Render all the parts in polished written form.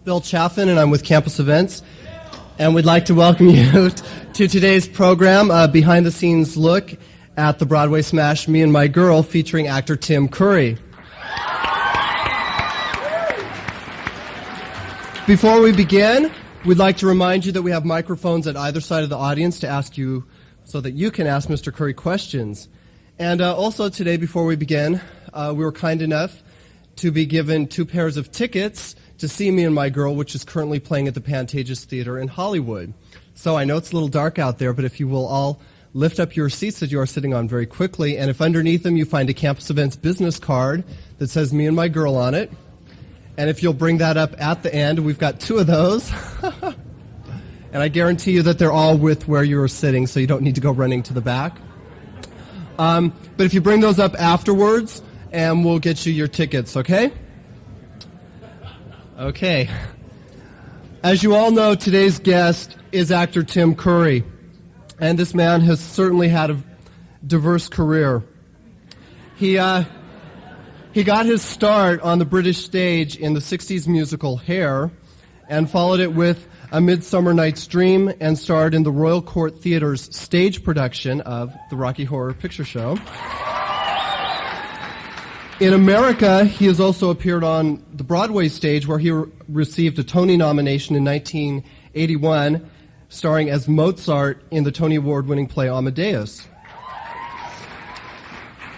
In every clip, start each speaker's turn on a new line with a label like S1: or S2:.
S1: Bill Chaffin, and I'm with Campus Events. And we'd like to welcome you to today's program, behind-the-scenes look at the Broadway smash Me and My Girl, featuring actor Tim Curry. Before we begin, we'd like to remind you that we have microphones at either side of the audience to ask you, so that you can ask Mr. Curry questions. And also today, before we begin, we were kind enough to be given 2 pairs of tickets to see Me and My Girl, which is currently playing at the Pantages Theater in Hollywood. So I know it's a little dark out there, but if you will all lift up your seats that you are sitting on very quickly, and if underneath them you find a Campus Events business card that says Me and My Girl on it, and if you'll bring that up at the end, we've got 2 of those, and I guarantee you that they're all with where you're sitting, so you don't need to go running to the back. But if you bring those up afterwards, and we'll get you your tickets, okay? Okay. As you all know, today's guest is actor Tim Curry, and this man has certainly had a diverse career. He got his start on the British stage in the 60s musical Hair, and followed it with A Midsummer Night's Dream, and starred in the Royal Court Theatre's stage production of the Rocky Horror Picture Show. In America, he has also appeared on the Broadway stage, where he received a Tony nomination in 1981, starring as Mozart in the Tony Award-winning play Amadeus.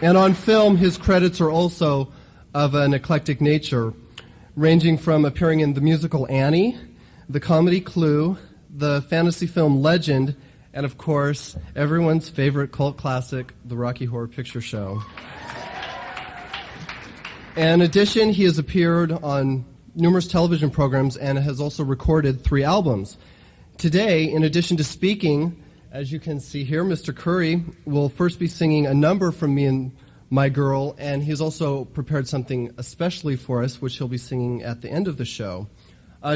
S1: And on film, his credits are also of an eclectic nature, ranging from appearing in the musical Annie, the comedy Clue, the fantasy film Legend, and of course, everyone's favorite cult classic, the Rocky Horror Picture Show. In addition, he has appeared on numerous television programs and has also recorded 3 albums. Today, in addition to speaking, as you can see here, Mr. Curry will first be singing a number from Me and My Girl, and he's also prepared something especially for us, which he'll be singing at the end of the show.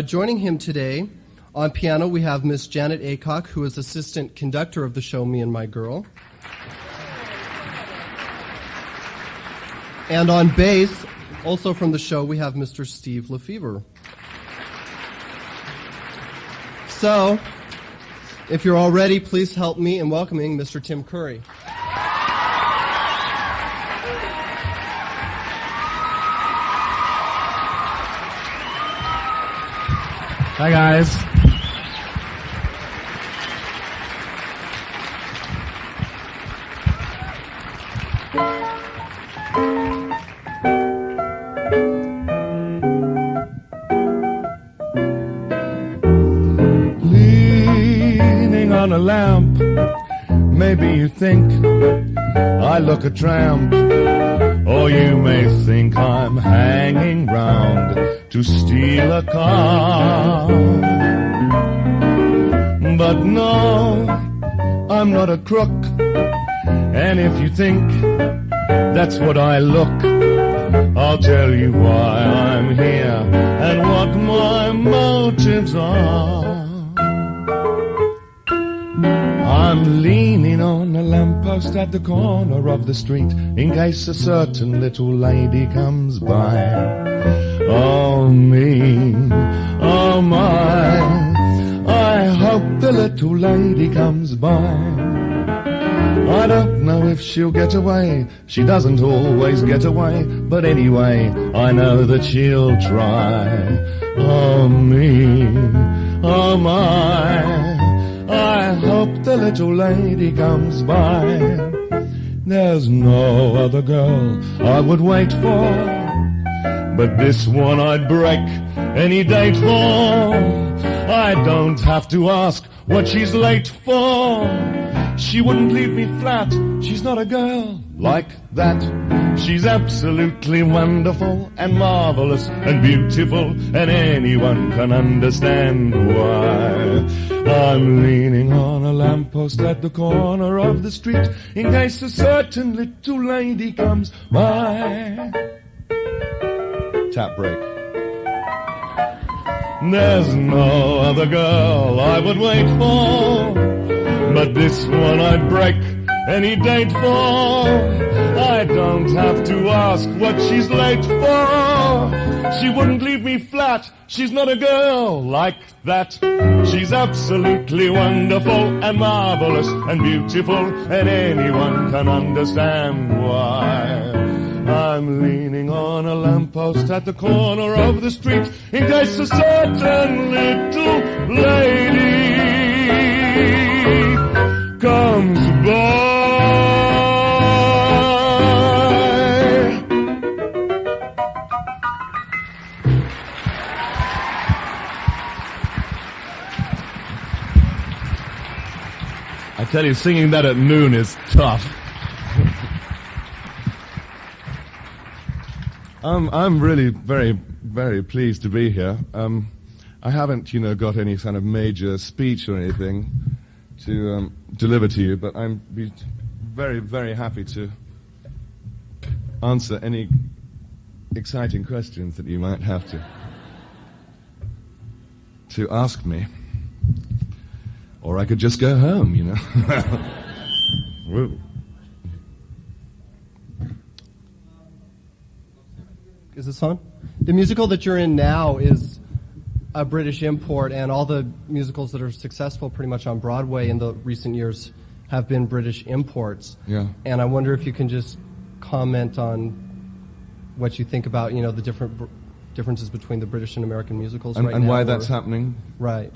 S1: Joining him today on piano, we have Miss Janet Aycock, who is assistant conductor of the show Me and My Girl. And on bass, also from the show, we have Mr. Steve Lefevre. So, if you're all ready, please help me in welcoming Mr. Tim Curry.
S2: Hi, guys. Leaning on a lamp, maybe you think I look a tramp, or you may think I'm hanging round to steal a car. But no, I'm not a crook, and if you think that's what I look, I'll tell you why I'm here and what my motives are. I'm leaning on a lamppost at the corner of the street in case a certain little lady comes by. Oh me, oh my, I hope the little lady comes by. I don't know if she'll get away, she doesn't always get away, but anyway, I know that she'll try. Oh me, oh my, I hope the little lady comes by. There's no other girl I would wait for, but this one I'd break any date for. I don't have to ask what she's late for. She wouldn't leave me flat, she's not a girl like that. She's absolutely wonderful and marvelous and beautiful, and anyone can understand why. I'm leaning on a lamppost at the corner of the street in case a certain little lady comes by. Tap break. There's no other girl I would wait for, but this one I'd break any date for. I don't have to ask what she's late for. She wouldn't leave me flat. She's not a girl like that. She's absolutely wonderful and marvelous and beautiful, and anyone can understand why. I'm leaning on a lamppost at the corner of the street in case a certain little lady comes by. I tell you, singing that at noon is tough. I'm really very, very pleased to be here. I haven't, got any kind of major speech or anything to deliver to you, but I'm very, very happy to answer any exciting questions that you might have to ask me. Or I could just go home, Woo.
S1: Is this on? The musical that you're in now is a British import, and all the musicals that are successful pretty much on Broadway in the recent years have been British imports.
S2: Yeah.
S1: And I wonder if you can just comment on what you think about, the differences between the British and American musicals right now.
S2: And why that's happening.
S1: Right.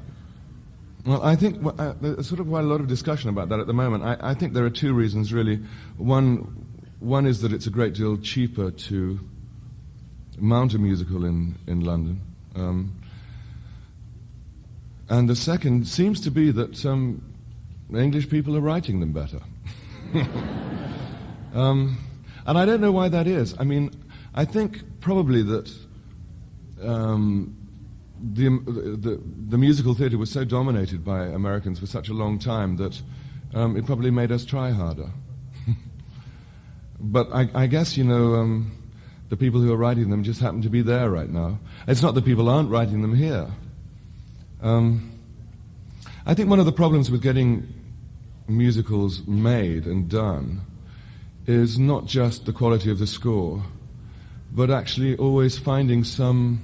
S2: Well, I think there's sort of quite a lot of discussion about that at the moment. I think there are two reasons, really. One is that it's a great deal cheaper to mount a musical in London. And the second seems to be that English people are writing them better. And I don't know why that is. I mean, I think probably that the musical theatre was so dominated by Americans for such a long time that it probably made us try harder. But I guess, the people who are writing them just happen to be there right now. It's not that people aren't writing them here. I think one of the problems with getting musicals made and done is not just the quality of the score, but actually always finding some...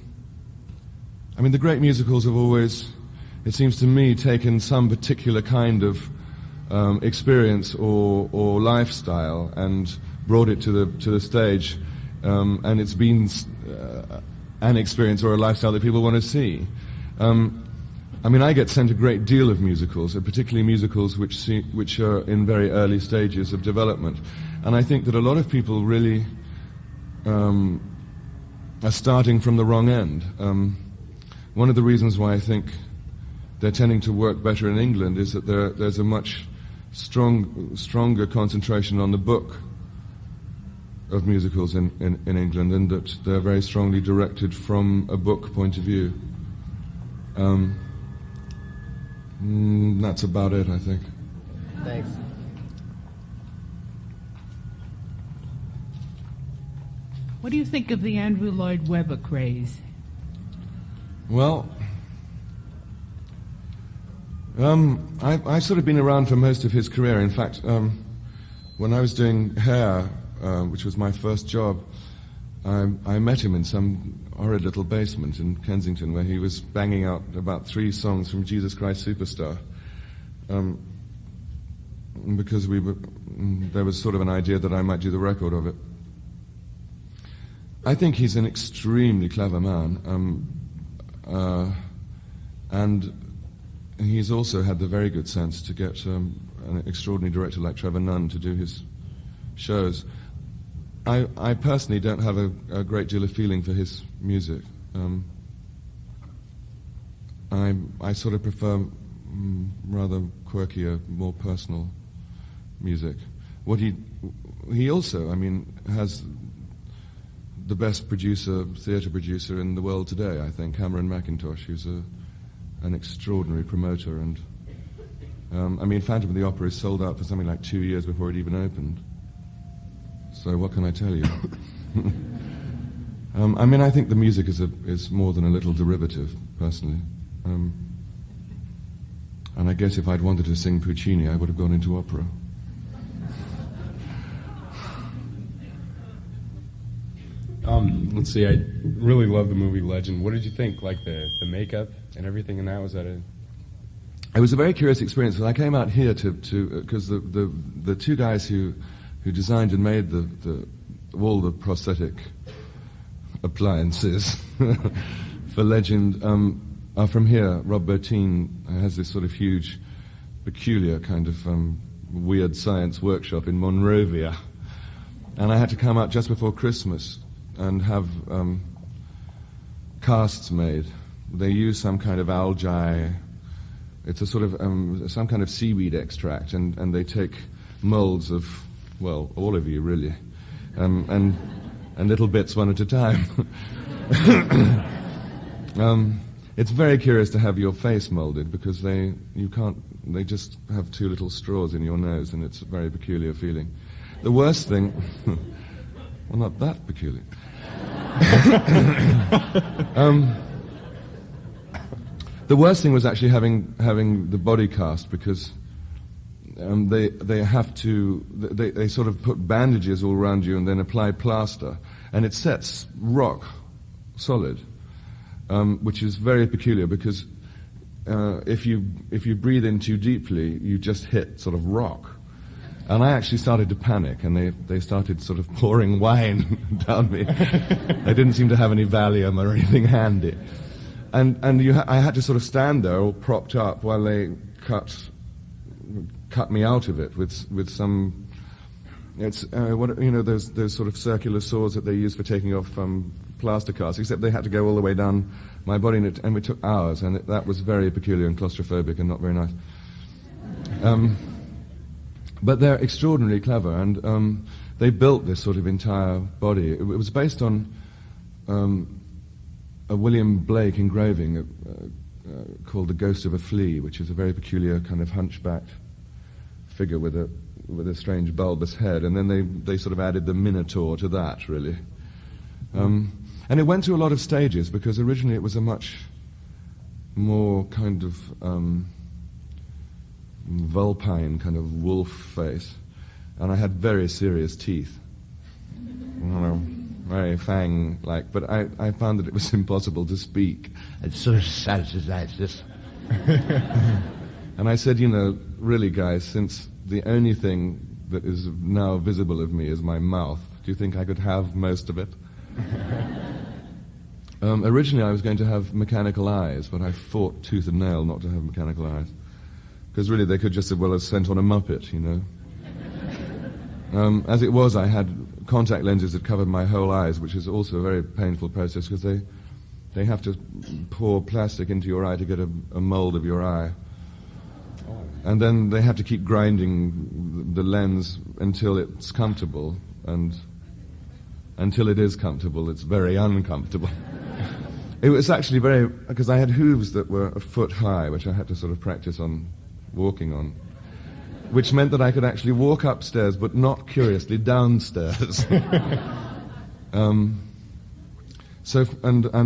S2: I mean, the great musicals have always, it seems to me, taken some particular kind of experience or lifestyle and brought it to the stage, and it's been an experience or a lifestyle that people want to see. I mean, I get sent a great deal of musicals, particularly musicals which are in very early stages of development, and I think that a lot of people really are starting from the wrong end. One of the reasons why I think they're tending to work better in England is that there's a much stronger concentration on the book of musicals in England, and that they're very strongly directed from a book point of view. That's about it, I think.
S1: Thanks.
S3: What do you think of the Andrew Lloyd Webber craze?
S2: Well, I've sort of been around for most of his career. In fact, when I was doing hair, which was my first job, I met him in some horrid little basement in Kensington where he was banging out about 3 songs from Jesus Christ Superstar, because there was sort of an idea that I might do the record of it. I think he's an extremely clever man. And he's also had the very good sense to get an extraordinary director like Trevor Nunn to do his shows. I personally don't have a great deal of feeling for his music. I sort of prefer rather quirkier, more personal music. What he also, I mean, has the best theatre producer in the world today, I think, Cameron McIntosh, who's an extraordinary promoter. And I mean, Phantom of the Opera is sold out for something like 2 years before it even opened. So what can I tell you? I mean, I think the music is more than a little derivative, personally. And I guess if I'd wanted to sing Puccini, I would have gone into opera.
S4: Let's see, I really love the movie Legend. What did you think, like the makeup and everything in that? Was that a...
S2: It was a very curious experience. When I came out here because the two guys who designed and made all the prosthetic appliances for Legend are from here. Rob Bertine has this sort of huge, peculiar kind of weird science workshop in Monrovia, and I had to come out just before Christmas and have casts made. They use some kind of algae. It's a sort of some kind of seaweed extract, and they take molds of, well, all of you really, and little bits one at a time. It's very curious to have your face molded because they just have two little straws in your nose, and it's a very peculiar feeling. The worst thing, well, not that peculiar. The worst thing was actually having the body cast because they have to they sort of put bandages all around you and then apply plaster, and it sets rock solid, which is very peculiar because if you breathe in too deeply, you just hit sort of rock. And I actually started to panic, and they started sort of pouring wine down me. They didn't seem to have any Valium or anything handy. And I had to sort of stand there all propped up while they cut me out of it with some, it's those sort of circular saws that they use for taking off plaster casts, except they had to go all the way down my body, and it took hours, and that was very peculiar and claustrophobic and not very nice. But they're extraordinarily clever, and they built this sort of entire body. It was based on a William Blake engraving called The Ghost of a Flea, which is a very peculiar kind of hunchbacked figure with a strange bulbous head, and then they sort of added the Minotaur to that, really. And it went through a lot of stages, because originally it was a much more kind of vulpine kind of wolf face, and I had very serious teeth. Very fang-like, but I found that it was impossible to speak.
S5: It's sort of sad like this.
S2: And I said, really, guys, since the only thing that is now visible of me is my mouth, do you think I could have most of it? Originally, I was going to have mechanical eyes, but I fought tooth and nail not to have mechanical eyes. Because really, they could just as well have sent on a Muppet, As it was, I had contact lenses that covered my whole eyes, which is also a very painful process, because they have to pour plastic into your eye to get a mold of your eye. And then they have to keep grinding the lens until it's comfortable, and until it is comfortable, it's very uncomfortable. It was actually because I had hooves that were a foot high, which I had to sort of practice on walking on, which meant that I could actually walk upstairs, but not curiously downstairs. And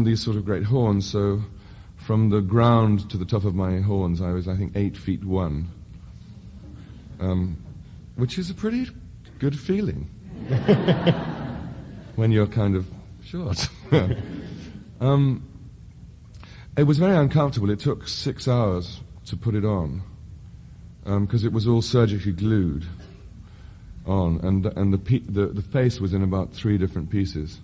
S2: these sort of great horns. So from the ground to the top of my horns, I was, I think, 8 feet 1, which is a pretty good feeling when you're kind of short. It was very uncomfortable. It took 6 hours to put it on, because it was all surgically glued on, and the face was in about 3 different pieces.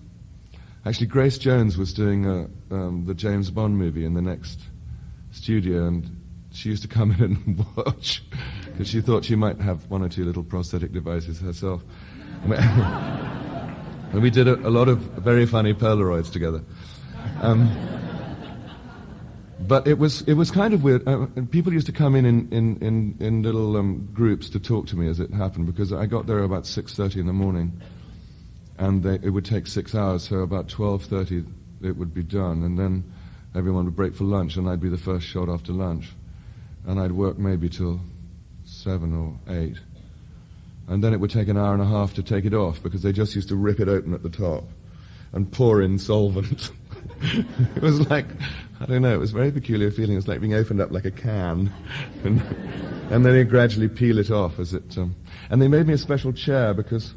S2: Actually, Grace Jones was doing the James Bond movie in the next studio, and she used to come in and watch, because she thought she might have 1 or 2 little prosthetic devices herself. And we did a lot of very funny Polaroids together. But it was kind of weird. And people used to come in little groups to talk to me as it happened, because I got there about 6:30 in the morning, and it would take 6 hours. So about 12:30 it would be done, and then everyone would break for lunch, and I'd be the first shot after lunch, and I'd work maybe till 7 or 8, and then it would take an hour and a half to take it off, because they just used to rip it open at the top and pour in solvent. It was like, I don't know, it was a very peculiar feeling. It was like being opened up like a can. And then they gradually peel it off as it... and they made me a special chair, because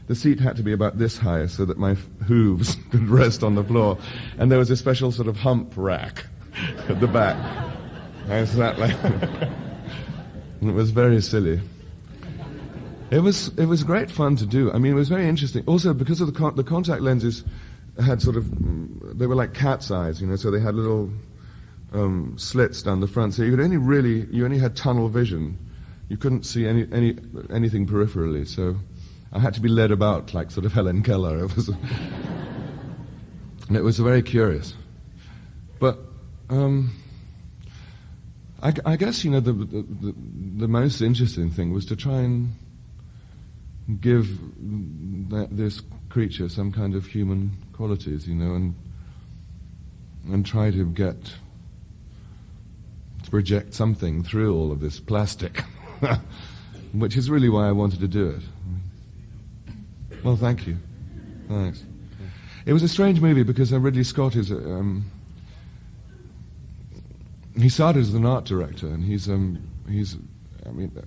S2: the seat had to be about this high so that my hooves could rest on the floor. And there was a special sort of hump rack at the back. I sat like... and it was very silly. It was great fun to do. I mean, it was very interesting. Also, because of the contact lenses had sort of... They were like cat's eyes, you know, so they had little slits down the front. So you only had tunnel vision. You couldn't see anything peripherally, so... I had to be led about like sort of Helen Keller. It was very curious. But I guess, you know, the most interesting thing was to try and give this creature some kind of human qualities, you know, and try to project something through all of this plastic, which is really why I wanted to do it. Well, thank you. Thanks. It was a strange movie because Ridley Scott is he started as an art director, and he's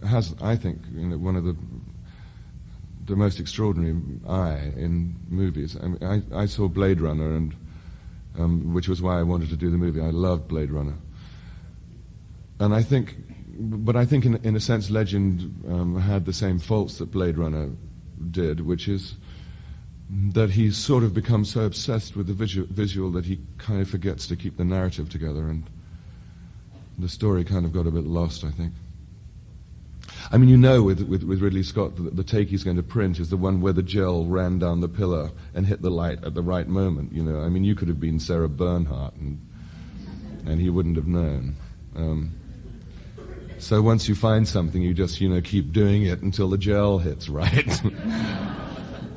S2: has, I think, you know, one of the most extraordinary eye in movies. I mean, I saw Blade Runner, and which was why I wanted to do the movie. I loved Blade Runner, and I think in a sense, Legend had the same faults that Blade Runner did, which is that he's sort of become so obsessed with the visual that he kind of forgets to keep the narrative together, and the story kind of got a bit lost, I think. I mean, you know, with Ridley Scott, the take he's going to print is the one where the gel ran down the pillar and hit the light at the right moment, you know. I mean, you could have been Sarah Bernhardt, and he wouldn't have known. So once you find something, you just, you know, keep doing it until the gel hits right.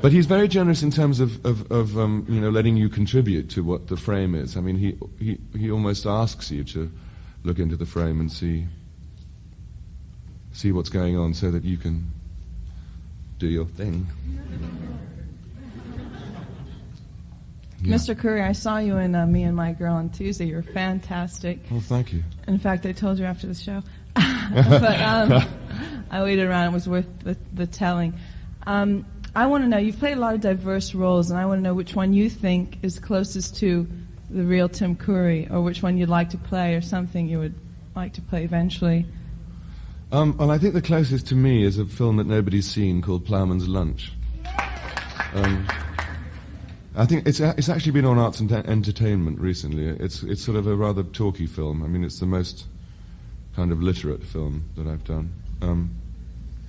S2: But he's very generous in terms of you know, letting you contribute to what the frame is. I mean, he almost asks you to look into the frame and see what's going on so that you can do your thing. Yeah.
S6: Mr. Curry, I saw you in Me and My Girl on Tuesday. You were fantastic.
S2: Oh, thank you.
S6: In fact, I told you after the show. But I waited around. It was worth the telling. I want to know, you've played a lot of diverse roles, and I want to know which one you think is closest to the real Tim Curry, or which one you'd like to play, or something you would like to play eventually.
S2: Well, I think the closest to me is a film that nobody's seen called Ploughman's Lunch. I think it's actually been on Arts and Entertainment recently. It's sort of a rather talky film. I mean, it's the most kind of literate film that I've done.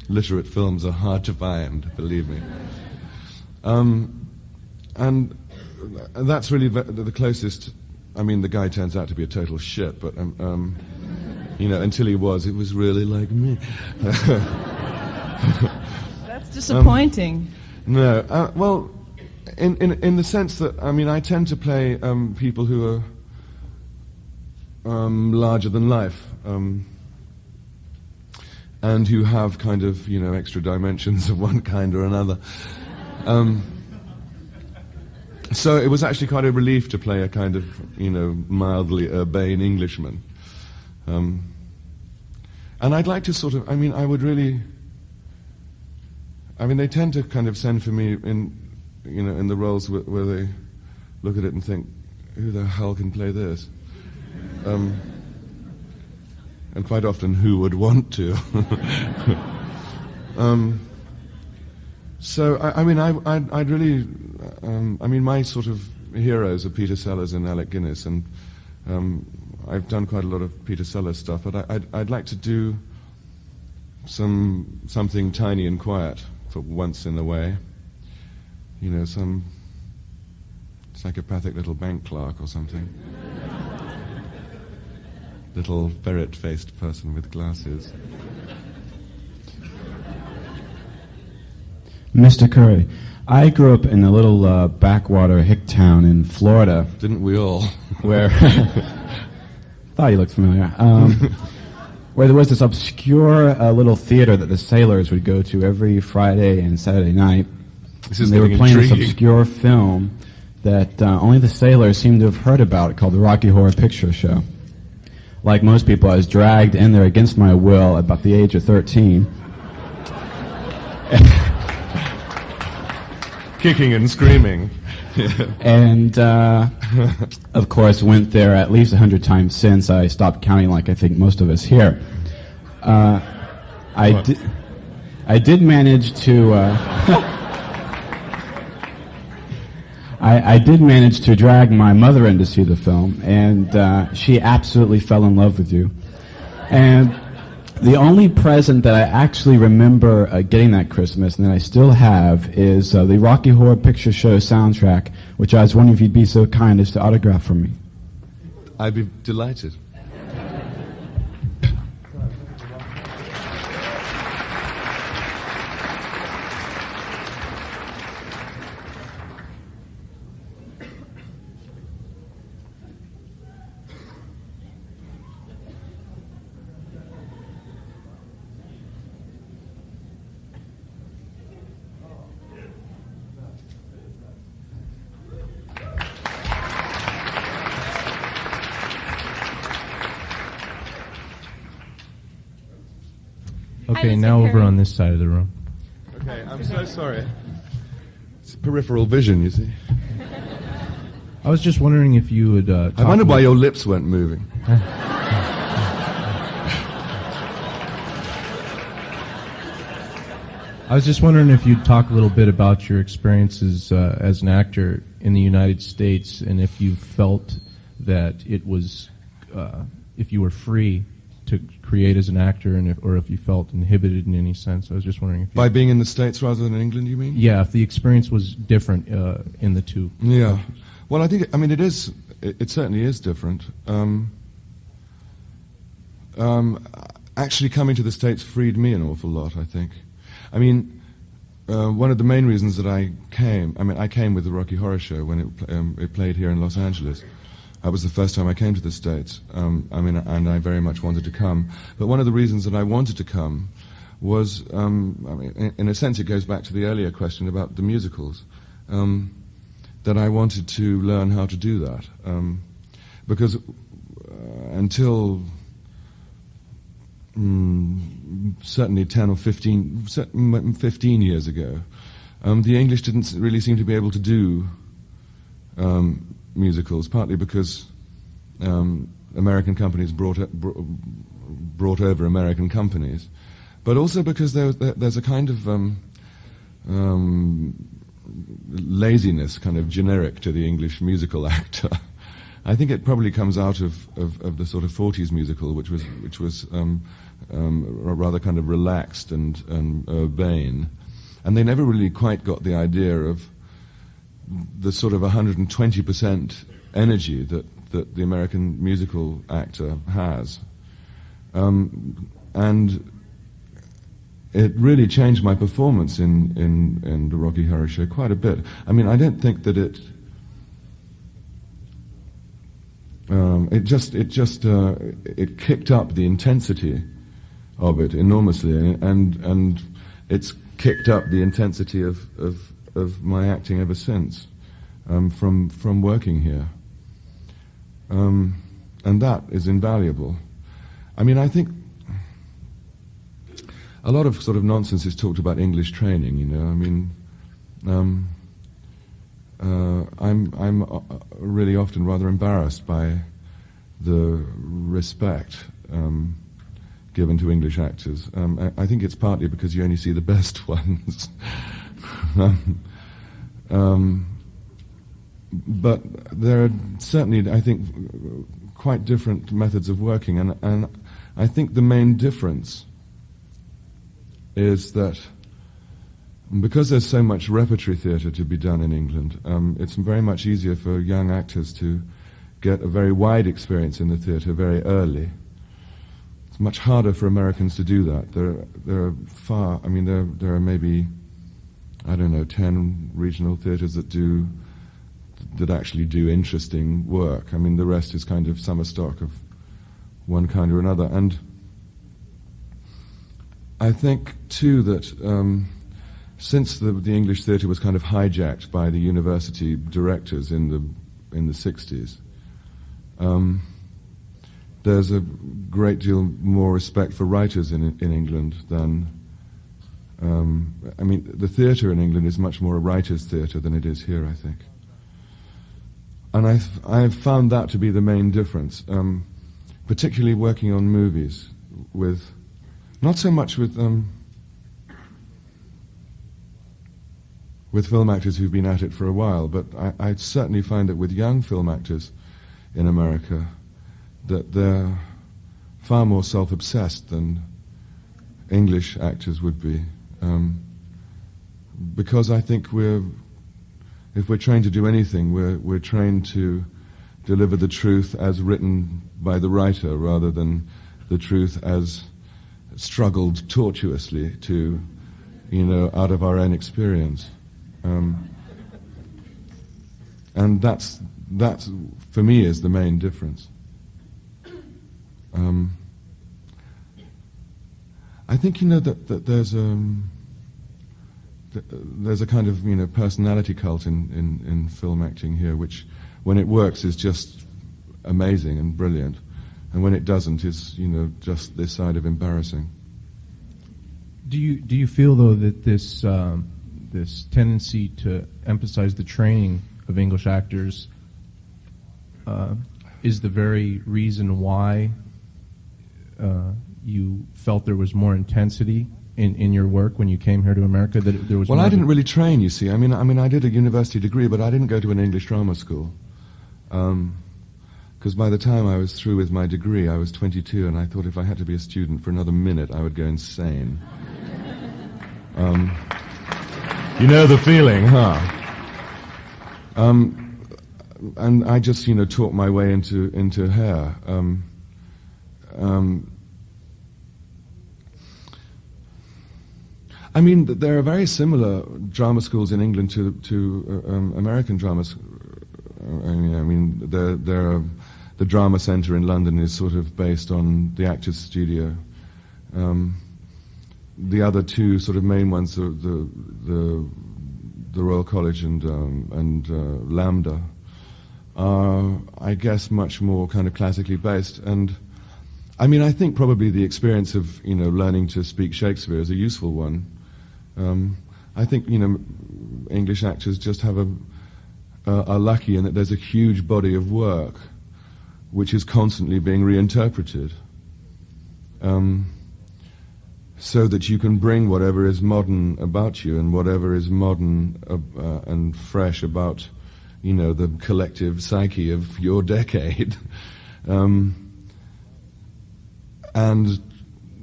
S2: Literate films are hard to find, believe me. And that's really the closest. I mean, the guy turns out to be a total shit, but you know, until he was, it was really like me.
S6: That's disappointing.
S2: No, well, in the sense that, I mean, I tend to play people who are larger than life. And who have kind of, you know, extra dimensions of one kind or another. So it was actually quite a relief to play a kind of, you know, mildly urbane Englishman. And I'd like to sort of, I mean, I would really, I mean, they tend to kind of send for me in, you know, in the roles where they look at it and think, who the hell can play this? And quite often, who would want to? So, I mean, I'd really, I mean, my sort of heroes are Peter Sellers and Alec Guinness, and I've done quite a lot of Peter Sellers stuff, but I'd like to do something tiny and quiet for once in a way. You know, some psychopathic little bank clerk or something. Little ferret-faced person with glasses.
S7: Mr. Curry, I grew up in a little backwater hick town in Florida.
S2: Didn't we all?
S7: Where thought you looked familiar. Where there was this obscure little theater that the sailors would go to every Friday and Saturday night. They were playing this obscure film that only the sailors seemed to have heard about, called the Rocky Horror Picture Show. Like most people, I was dragged in there against my will at about the age of 13.
S2: kicking and screaming.
S7: And, of course, went there at least 100 times since. I stopped counting like I think most of us here. I did manage to... I did manage to drag my mother in to see the film, and she absolutely fell in love with you. And the only present that I actually remember getting that Christmas, and that I still have, is the Rocky Horror Picture Show soundtrack, which I was wondering if you'd be so kind as to autograph for me.
S2: I'd be delighted.
S8: Okay, now over on this side of the room.
S2: Okay, I'm so sorry. It's peripheral vision, you see.
S8: I was just wondering if you would talk
S2: I wonder why your lips weren't moving.
S8: I was just wondering if you'd talk a little bit about your experiences as an actor in the United States, and if you felt that it was, if you were free to create as an actor, and or if you felt inhibited in any sense. I was just wondering if you...
S2: By being in the States rather than England, you mean?
S8: Yeah, if the experience was different in the two.
S2: Yeah. Well, I think, it is, it certainly is different. Actually coming to the States freed me an awful lot, I think. One of the main reasons that I came with the Rocky Horror Show when it played here in Los Angeles. That was the first time I came to the States, and I very much wanted to come. But one of the reasons that I wanted to come was, in a sense it goes back to the earlier question about the musicals, that I wanted to learn how to do that. Because until certainly 10 or 15 years ago, the English didn't really seem to be able to do musicals, partly because American companies brought over American companies, but also because there's a kind of laziness, kind of generic to the English musical actor. I think it probably comes out of the sort of 40s musical, which was rather kind of relaxed and urbane, and they never really quite got the idea of the sort of 120% energy that the American musical actor has. And it really changed my performance in the Rocky Horror Show quite a bit. I don't think that it kicked up the intensity of it enormously, and it's kicked up the intensity of my acting ever since, from working here. And that is invaluable. I think a lot of sort of nonsense is talked about English training, I'm really often rather embarrassed by the respect given to English actors. I think it's partly because you only see the best ones. But there are certainly, I think, quite different methods of working, and I think the main difference is that because there's so much repertory theatre to be done in England, it's very much easier for young actors to get a very wide experience in the theatre very early. It's much harder for Americans to do that. There are there are maybe, 10 regional theatres that actually do interesting work. The rest is kind of summer stock of one kind or another. And I think, too, that since the English theatre was kind of hijacked by the university directors in the 60s, there's a great deal more respect for writers in England than I mean, the theatre in England is much more a writer's theatre than it is here, I think. And I've found that to be the main difference, particularly working on movies with, not so much with film actors who've been at it for a while, but I certainly find that with young film actors in America, that they're far more self-obsessed than English actors would be. Because I think if we're trained to do anything, we're trained to deliver the truth as written by the writer rather than the truth as struggled tortuously to, out of our own experience. And that's for me is the main difference. I think that there's a kind of personality cult in film acting here, which when it works is just amazing and brilliant, and when it doesn't is just this side of embarrassing.
S8: Do you feel though that this this tendency to emphasize the training of English actors is the very reason why you felt there was more intensity in your work when you came here to America? That there was.
S2: Well, I didn't really train. You see, I mean, I did a university degree, but I didn't go to an English drama school. Because by the time I was through with my degree, I was 22, and I thought if I had to be a student for another minute, I would go insane. You know the feeling, huh? And I just, taught my way into hair. I mean, there are very similar drama schools in England to American dramas. I mean, the Drama Centre in London is sort of based on the Actors Studio. The other two sort of main ones are the Royal College and Lambda are, I guess, much more kind of classically based. And I mean, I think probably the experience of learning to speak Shakespeare is a useful one. I think English actors just have are lucky in that there's a huge body of work which is constantly being reinterpreted. So that you can bring whatever is modern about you and whatever is modern and fresh about, the collective psyche of your decade, and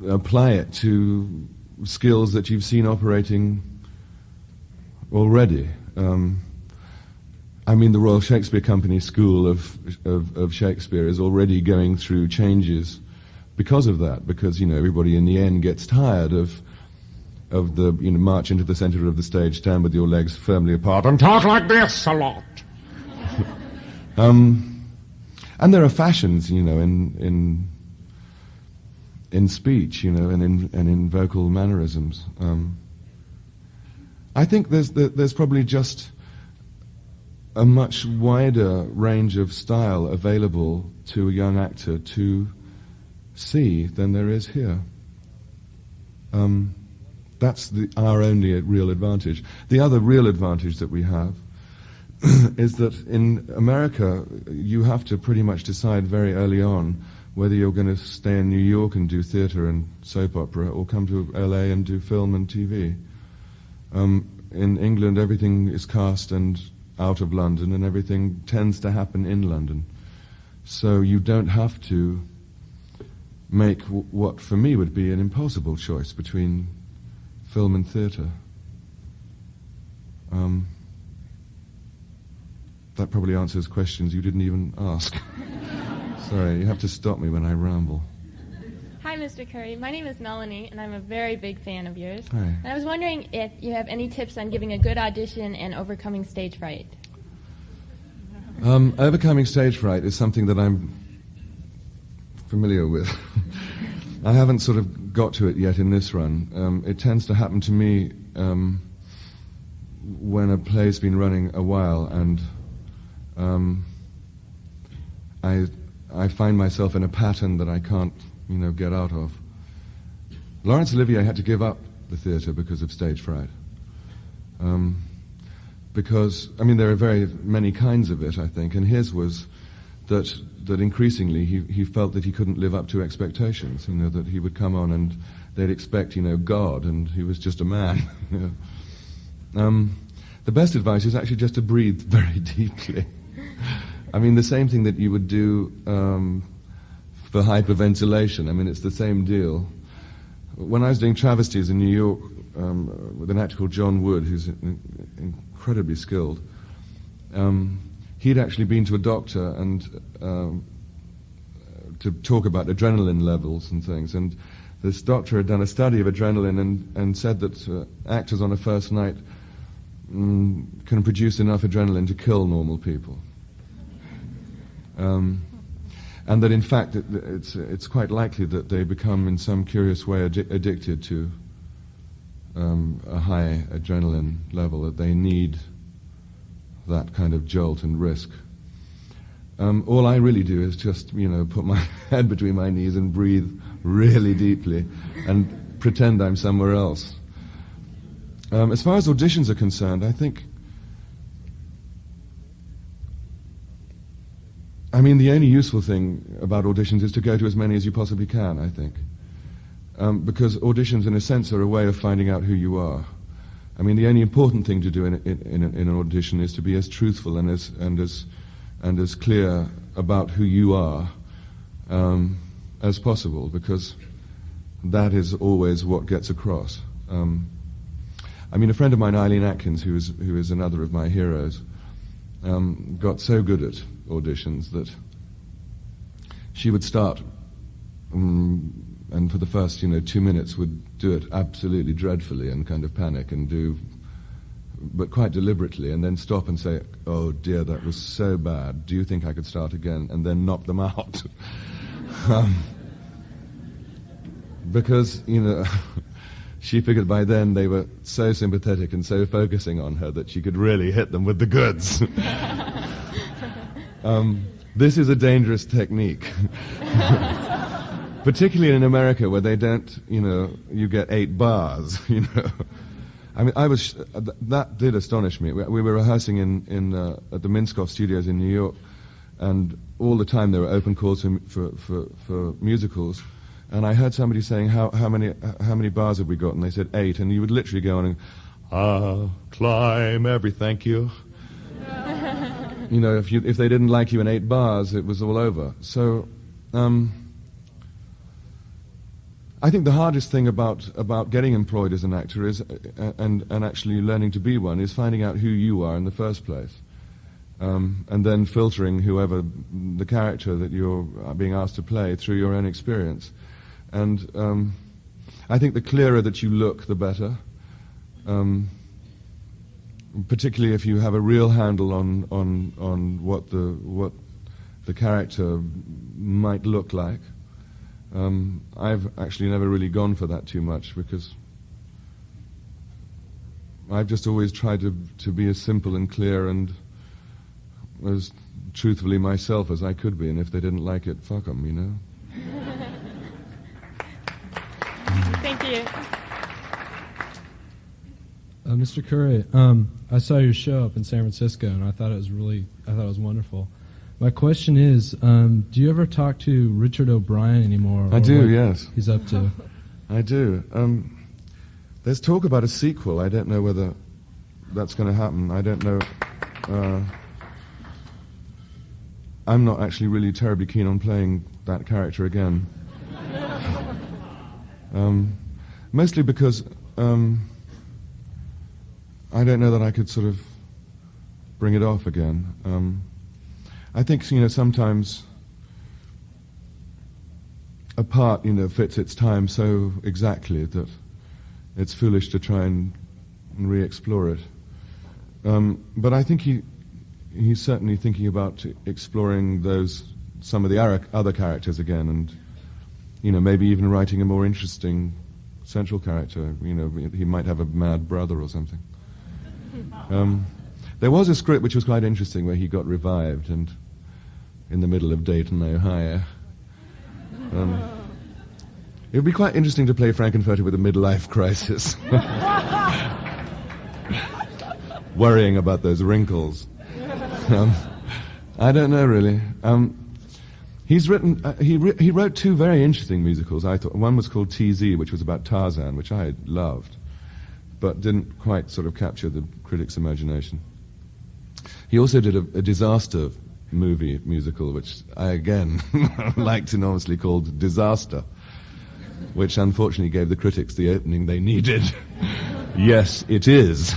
S2: apply it to skills that you've seen operating already. I mean, the Royal Shakespeare Company School of Shakespeare is already going through changes because of that, because everybody in the end gets tired of the march into the center of the stage, stand with your legs firmly apart and talk like this a lot. And there are fashions, in speech, and in vocal mannerisms. I think there's probably just a much wider range of style available to a young actor to see than there is here. That's our only real advantage. The other real advantage that we have is that in America you have to pretty much decide very early on whether you're going to stay in New York and do theatre and soap opera or come to LA and do film and TV. In England everything is cast and out of London, and everything tends to happen in London. So you don't have to make what for me would be an impossible choice between film and theatre. That probably answers questions you didn't even ask. Sorry, you have to stop me when I ramble.
S9: Hi, Mr. Curry. My name is Melanie, and I'm a very big fan of yours.
S2: Hi.
S9: And I was wondering if you have any tips on giving a good audition and overcoming stage fright.
S2: Overcoming stage fright is something that I'm familiar with. I haven't sort of got to it yet in this run. It tends to happen to me when a play's been running a while, and I find myself in a pattern that I can't, get out of. Laurence Olivier had to give up
S10: the theatre because of stage fright. Because, I mean, there are very many kinds of it, I think, and his was that increasingly he felt that he couldn't live up to expectations, that he would come on and they'd expect, God, and he was just a man. The best advice is actually just to breathe very deeply. I mean, the same thing that you would do for hyperventilation. I mean, it's the same deal. When I was doing travesties in New York with an actor called John Wood, who's incredibly skilled, he'd actually been to a doctor and to talk about adrenaline levels and things. And this doctor had done a study of adrenaline and said that actors on a first night can produce enough adrenaline to kill normal people. And that in fact it's quite likely that they become in some curious way addicted to a high adrenaline level, that they need that kind of jolt and risk. All I really do is just, put my head between my knees and breathe really deeply and pretend I'm somewhere else. As far as auditions are concerned, I think, the only useful thing about auditions is to go to as many as you possibly can, I think. Because auditions, in a sense, are a way of finding out who you are. I mean, the only important thing to do in an audition is to be as truthful and as clear about who you are as possible, because that is always what gets across. A friend of mine, Eileen Atkins, who is another of my heroes, got so good at auditions that she would start and for the first 2 minutes would do it absolutely dreadfully and kind of panic and but quite deliberately, and then stop and say, "Oh dear, that was so bad. Do you think I could start again?" and then knock them out. Because she figured by then they were so sympathetic and so focusing on her that she could really hit them with the goods. This is a dangerous technique. Particularly in America, where they don't, you get 8 bars, that did astonish me. We were rehearsing at the Minskoff Studios in New York, and all the time there were open calls for musicals, and I heard somebody saying, how many bars have we got? And they said 8, and you would literally go on and, climb every thank you. If they didn't like you in 8 bars, it was all over. So, I think the hardest thing about getting employed as an actor is, and actually learning to be one, is finding out who you are in the first place, and then filtering whoever the character that you're being asked to play through your own experience. And I think the clearer that you look, the better. Particularly if you have a real handle on what the character might look like. I've actually never really gone for that too much, because I've just always tried to be as simple and clear and as truthfully myself as I could be, and if they didn't like it, fuck them,
S9: Thank you.
S11: Mr. Curry, I saw your show up in San Francisco, and I thought it was wonderful. My question is, do you ever talk to Richard O'Brien anymore?
S10: I do, yes.
S11: He's up to?
S10: I do. There's talk about a sequel. I don't know whether that's going to happen. I don't know. I'm not actually really terribly keen on playing that character again. Mostly because I don't know that I could sort of bring it off again. I think, sometimes a part, fits its time so exactly that it's foolish to try and re-explore it. But I think he's certainly thinking about exploring some of the other characters again, and, maybe even writing a more interesting central character. He might have a mad brother or something. There was a script which was quite interesting where he got revived, and in the middle of Dayton, Ohio. It would be quite interesting to play Frankenfurter with a midlife crisis. Worrying about those wrinkles. I don't know, really. He's written. He wrote two very interesting musicals. I thought one was called TZ, which was about Tarzan, which I loved, but didn't quite sort of capture the critics' imagination. He also did a disaster movie musical, which I again liked enormously, called Disaster, which unfortunately gave the critics the opening they needed. Yes, it is.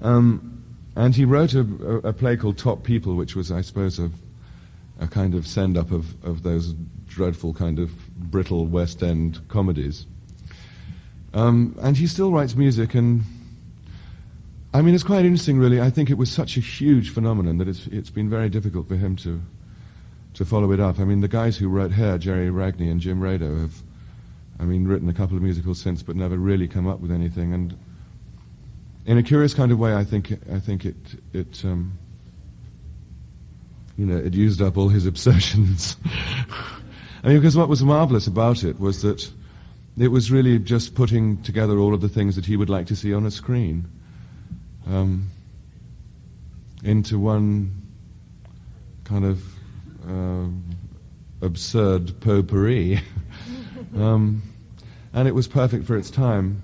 S10: And he wrote a play called Top People, which was, I suppose, a kind of send-up of those dreadful kind of brittle West End comedies. And he still writes music, and I mean, it's quite interesting, really. I think it was such a huge phenomenon that it's been very difficult for him to follow it up. I mean, the guys who wrote Hair, Jerry Ragney and Jim Rado, have, I mean, written a couple of musicals since, but never really come up with anything. And in a curious kind of way, I think it it used up all his obsessions. I mean, because what was marvelous about it was that it was really just putting together all of the things that he would like to see on a screen into one kind of absurd potpourri. And it was perfect for its time.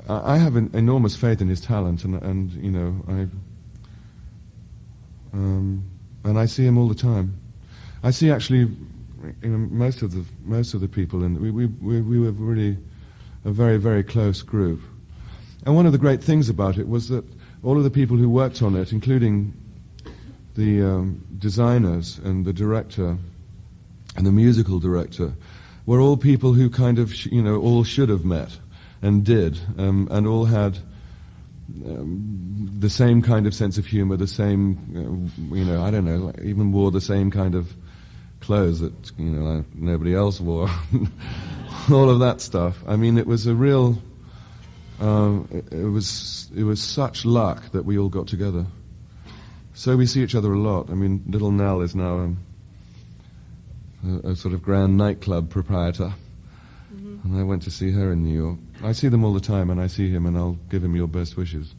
S10: I have an enormous faith in his talent, and you know, and I see him all the time. I see actually, you know, most of the people, and we were really a very, very close group. And one of the great things about it was that all of the people who worked on it, including the designers and the director and the musical director, were all people who kind of, all should have met and did, and all had the same kind of sense of humor, the same, I don't know, even wore the same kind of clothes that, nobody else wore. All of that stuff. I mean, it was a real, it was such luck that we all got together. So we see each other a lot. I mean, little Nell is now a sort of grand nightclub proprietor. Mm-hmm. And I went to see her in New York. I see them all the time, and I see him, and I'll give him your best wishes.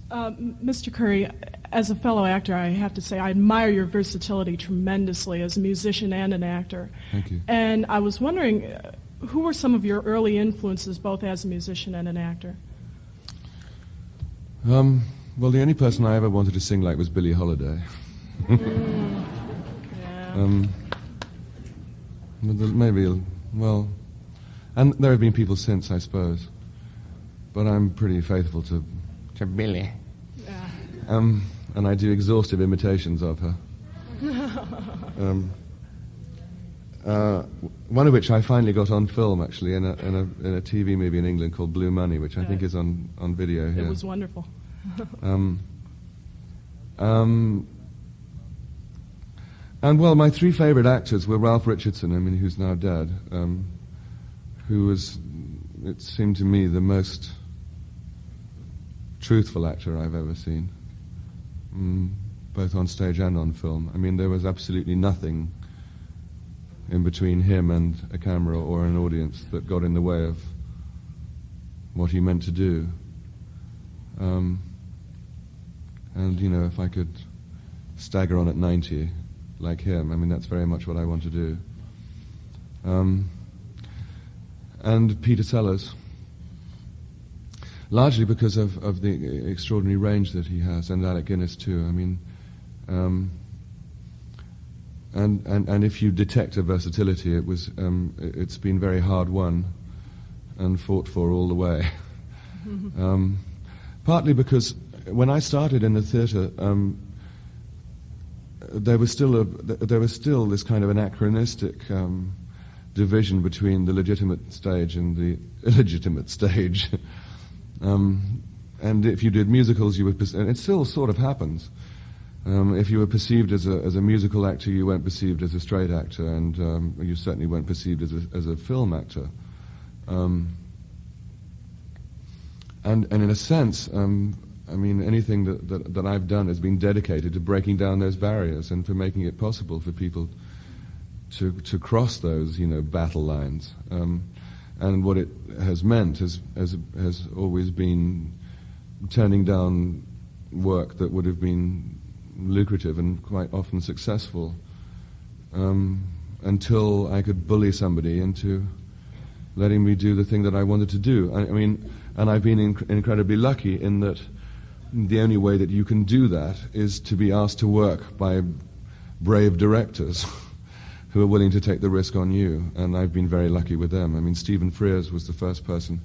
S12: Mr. Curry, as a fellow actor, I have to say I admire your versatility tremendously as a musician and an actor.
S10: Thank you.
S12: And I was wondering, who were some of your early influences, both as a musician and an actor?
S10: Well, the only person I ever wanted to sing like was Billie Holiday.
S12: Yeah.
S10: Maybe, well, and there have been people since, I suppose, but I'm pretty faithful to Billie.
S12: Yeah.
S10: And I do exhaustive imitations of her. One of which I finally got on film, actually, in a TV movie in England called Blue Money, which I think is on video here.
S12: It was wonderful.
S10: And well, my three favorite actors were Ralph Richardson, I mean, who's now dead, who was, it seemed to me, the most truthful actor I've ever seen, both on stage and on film. I mean, there was absolutely nothing in between him and a camera or an audience that got in the way of what he meant to do. And, if I could stagger on at 90 like him, I mean, that's very much what I want to do. And Peter Sellers, largely because of the extraordinary range that he has, and Alec Guinness too. I mean, and if you detect a versatility, it's been very hard won and fought for all the way. Partly because when I started in the theatre, there was still this kind of anachronistic division between the legitimate stage and the illegitimate stage. And if you did musicals, you were, and it still sort of happens. If you were perceived as a musical actor, you weren't perceived as a straight actor, and you certainly weren't perceived as a film actor. And in a sense, I mean, anything that I've done has been dedicated to breaking down those barriers and for making it possible for people to cross those, battle lines. And what it has meant has always been turning down work that would have been lucrative and quite often successful, until I could bully somebody into letting me do the thing that I wanted to do. I mean, and I've been incredibly lucky in that the only way that you can do that is to be asked to work by brave directors who are willing to take the risk on you, and I've been very lucky with them. I mean, Stephen Frears was the first person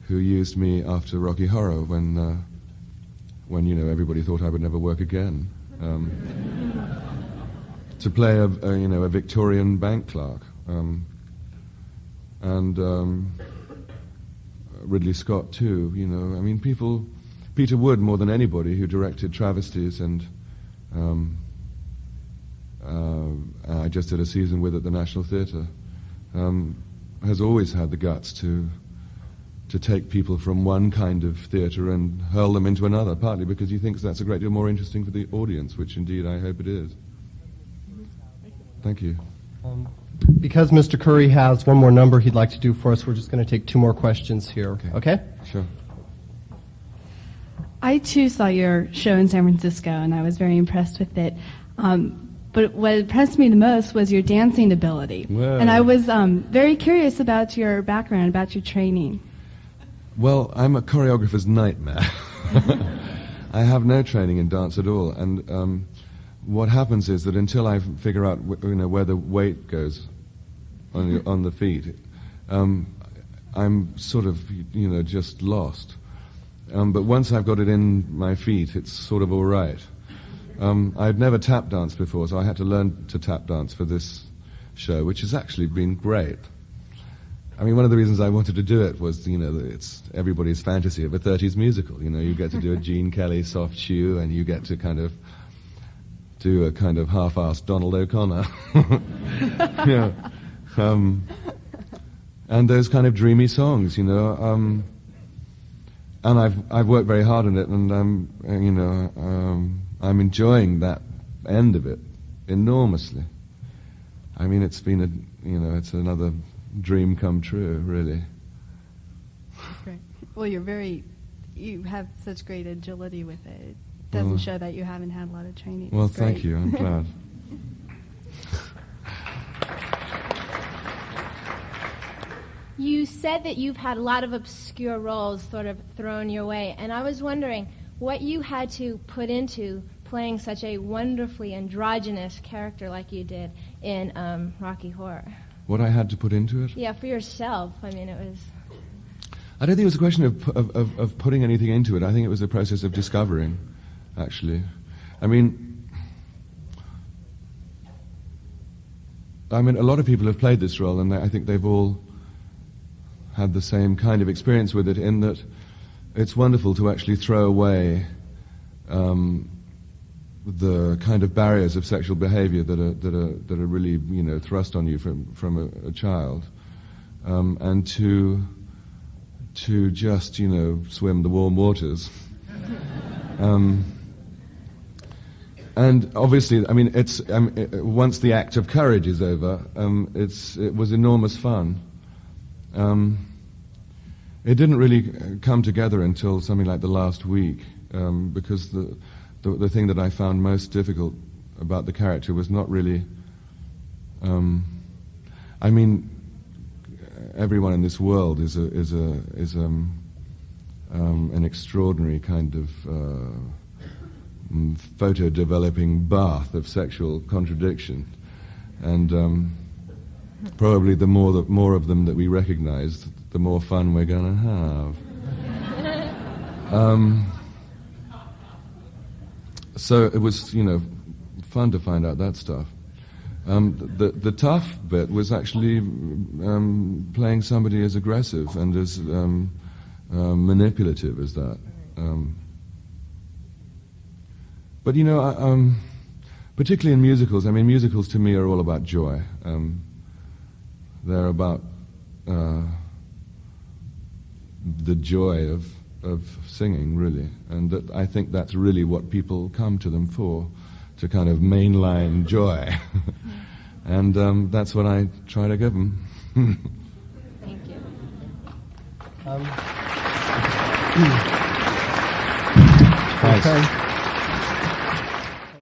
S10: who used me after Rocky Horror when everybody thought I would never work again, to play a Victorian bank clerk, and Ridley Scott too. I mean, Peter Wood more than anybody, who directed Travesties and. I just did a season with at the National Theatre, has always had the guts to take people from one kind of theatre and hurl them into another, partly because he thinks that's a great deal more interesting for the audience, which indeed I hope it is. Thank you.
S1: Because Mr. Curry has one more number he'd like to do for us, we're just going to take 2 more questions here. Okay?
S10: Sure.
S13: I too saw your show in San Francisco, and I was very impressed with it. But what impressed me the most was your dancing ability.
S10: Whoa.
S13: And I was very curious about your background, about your training.
S10: Well, I'm a choreographer's nightmare. I have no training in dance at all, and what happens is that until I figure out where the weight goes on the feet, I'm sort of just lost. But once I've got it in my feet, it's sort of all right. I'd never tap danced before, so I had to learn to tap dance for this show, which has actually been great. I mean, one of the reasons I wanted to do it was, it's everybody's fantasy of a 30s musical. You get to do a Gene Kelly soft shoe, and you get to kind of do a kind of half-assed Donald O'Connor. And those kind of dreamy songs, and I've worked very hard on it, and I'm enjoying that end of it enormously. I mean, it's been it's another dream come true, really.
S13: That's great. Well, you have such great agility with it. It doesn't show that you haven't had a lot of training.
S10: Well,
S13: It's great.
S10: thank you. I'm glad.
S9: You said that you've had a lot of obscure roles sort of thrown your way, and I was wondering what you had to put into playing such a wonderfully androgynous character like you did in Rocky Horror.
S10: What I had to put into it?
S9: Yeah, for yourself. I mean, it was...
S10: I don't think it was a question of putting anything into it. I think it was a process of discovering, actually. I mean, a lot of people have played this role, and I think they've all had the same kind of experience with it, in that it's wonderful to actually throw away the kind of barriers of sexual behavior that are really thrust on you from a child, and to just swim the warm waters. And obviously, I mean, it's once the act of courage is over, it was enormous fun. It didn't really come together until something like the last week, because the thing that I found most difficult about the character was not really. I mean, everyone in this world is an extraordinary kind of photo-developing bath of sexual contradiction, and probably the more of them that we recognize, the more fun we're going to have. So it was, fun to find out that stuff. The tough bit was actually playing somebody as aggressive and as manipulative as that. But particularly in musicals, I mean, musicals to me are all about joy. They're about the joy of singing, really, and that I think that's really what people come to them for, to kind of mainline joy. And that's what I try to give them.
S9: Thank you.
S1: Okay.